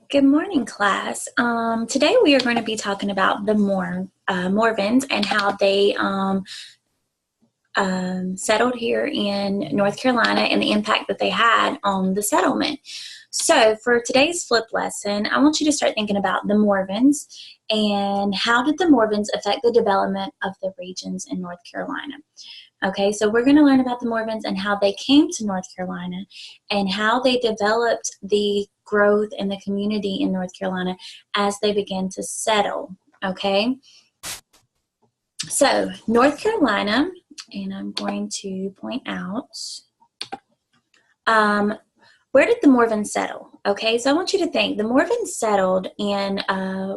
Good morning, class. Today we are going to be talking about the Morvans and how they settled here in North Carolina and the impact that they had on the settlement. So for today's flip lesson, I want you to start thinking about the Morvans and how did the Morvans affect the development of the regions in North Carolina. Okay, so we're going to learn about the Morvans and how they came to North Carolina and how they developed the growth in the community in North Carolina as they began to settle. Okay, so North Carolina, and I'm going to point out, where did the Morvans settle? Okay, so I want you to think. The Morvans settled in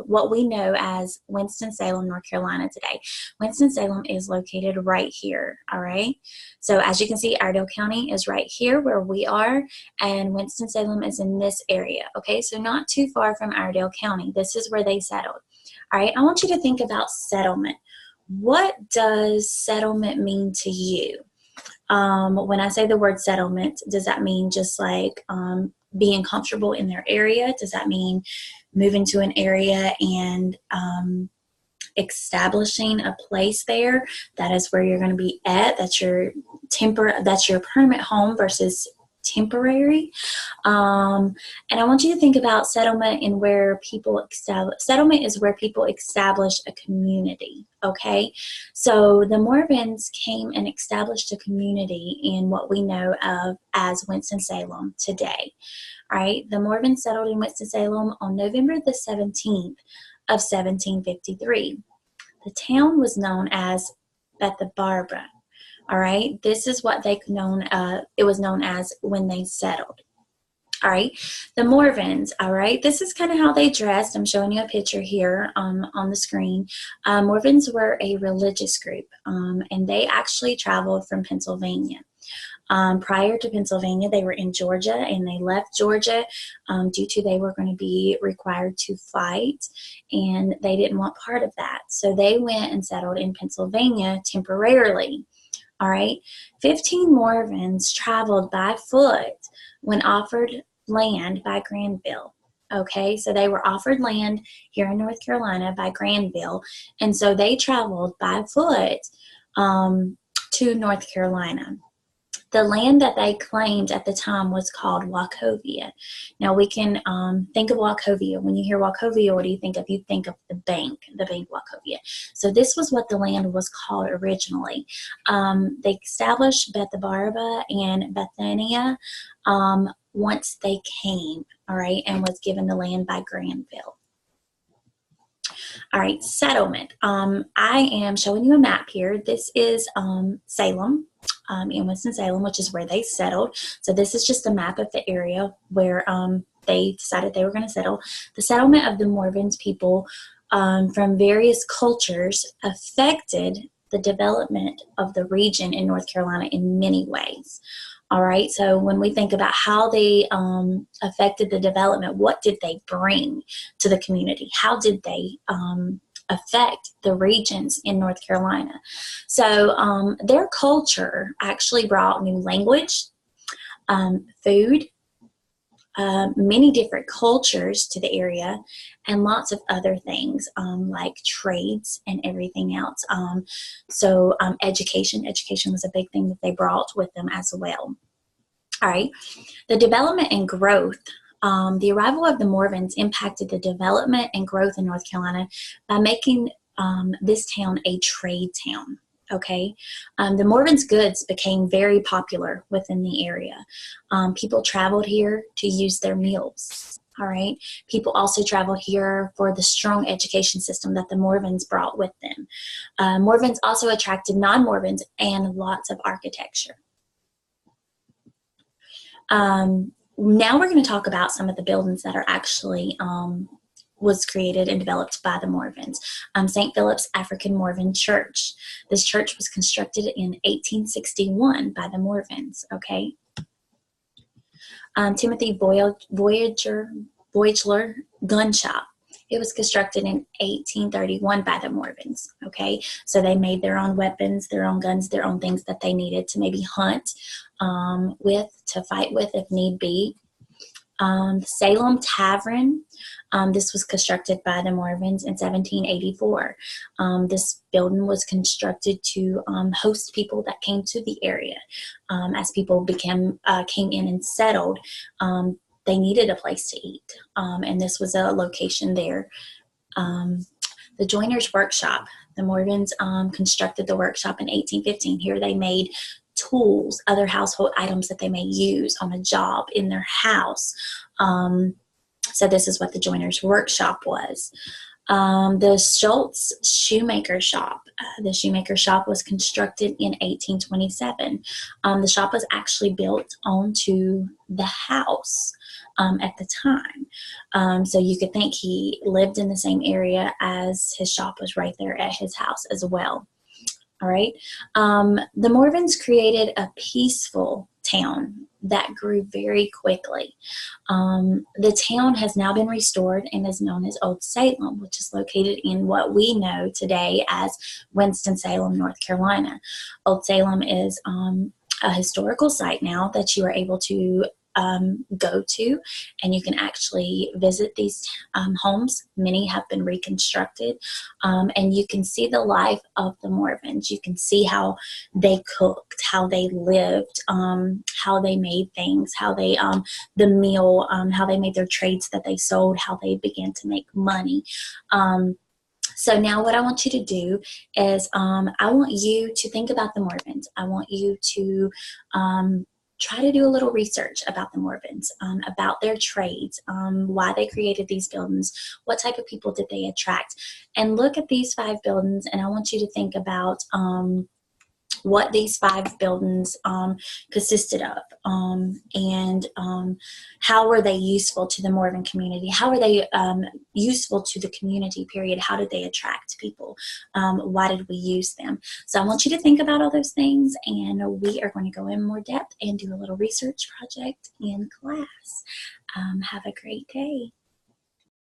what we know as Winston-Salem, North Carolina today. Winston-Salem is located right here, all right? So as you can see, Iredell County is right here where we are, and Winston-Salem is in this area, okay? So not too far from Iredell County. This is where they settled, all right? I want you to think about settlement. What does settlement mean to you? When I say the word settlement, does that mean just like being comfortable in their area? Does that mean moving to an area and establishing a place there that is where you're going to be at? That's your permanent home versus temporary. And I want you to think about settlement and where people settlement is where people establish a community. Okay, so the Morvans came and established a community in what we know of as Winston-Salem today. All right, the Morvans settled in Winston-Salem on November the 17th of 1753. The town was known as Bethabara. All right, this is what it was known as when they settled. All right, the Morvans, all right, this is kind of how they dressed. I'm showing you a picture here on the screen. Morvans were a religious group, and they actually traveled from Pennsylvania. Prior to Pennsylvania, they were in Georgia, and they left Georgia due to they were going to be required to fight, and they didn't want part of that. So they went and settled in Pennsylvania temporarily. All right, 15 Morvans traveled by foot when offered land by Granville. Okay, so they were offered land here in North Carolina by Granville, and so they traveled by foot to North Carolina. The land that they claimed at the time was called Wachovia. Now we can think of Wachovia. When you hear Wachovia, what do you think of? You think of the bank Wachovia. So this was what the land was called originally. They established Bethabara and Bethania once they came, all right, and was given the land by Granville. All right, settlement. I am showing you a map here. This is Salem. In Winston-Salem, which is where they settled. So this is just a map of the area where they decided they were going to settle. The settlement of the Morvans people from various cultures affected the development of the region in North Carolina in many ways. All right, so when we think about how they affected the development, what did they bring to the community? How did they affect the regions in North Carolina? So their culture actually brought new language, food, many different cultures to the area, and lots of other things like trades and everything else. Education was a big thing that they brought with them as well. All right, the development and growth. The arrival of the Morvans impacted the development and growth in North Carolina by making this town a trade town. Okay, the Morvans' goods became very popular within the area. People traveled here to use their meals. All right, people also traveled here for the strong education system that the Morvans brought with them. Morvans also attracted non-Morvans and lots of architecture. Now we're going to talk about some of the buildings that are actually was created and developed by the Morvans. St. Philip's African Morvan Church. This church was constructed in 1861 by the Morvans, okay? Timothy Voyager Gun Shop. It was constructed in 1831 by the Morvans, okay? So they made their own weapons, their own guns, their own things that they needed to maybe hunt with, to fight with if need be. Salem Tavern. This was constructed by the Morvins in 1784. This building was constructed to host people that came to the area. As people came in and settled, they needed a place to eat, and this was a location there. The Joiner's Workshop. The Morgans constructed the workshop in 1815. Here they made tools, other household items that they may use on a job in their house. So this is what the Joiner's Workshop was. The Schultz Shoemaker Shop. The shoemaker shop was constructed in 1827. The shop was actually built onto the house at the time. So you could think he lived in the same area as his shop was right there at his house as well. All right. The Morvins created a peaceful town that grew very quickly. The town has now been restored and is known as Old Salem, which is located in what we know today as Winston-Salem, North Carolina. Old Salem is a historical site now that you are able to go to, and you can actually visit these homes. Many have been reconstructed, and you can see the life of the Morvins. You can see how they cooked, how they lived, how they made things, how they the meal, how they made their trades that they sold, how they began to make money. So now what I want you to do is I want you to think about the Morvins. I want you to try to do a little research about the Morvins, about their trades, why they created these buildings, what type of people did they attract, and look at these 5 buildings, and I want you to think about what these 5 buildings consisted of, and how were they useful to the Morvan community? How were they useful to the community, period? How did they attract people? Why did we use them? So I want you to think about all those things, and we are going to go in more depth and do a little research project in class. Have a great day.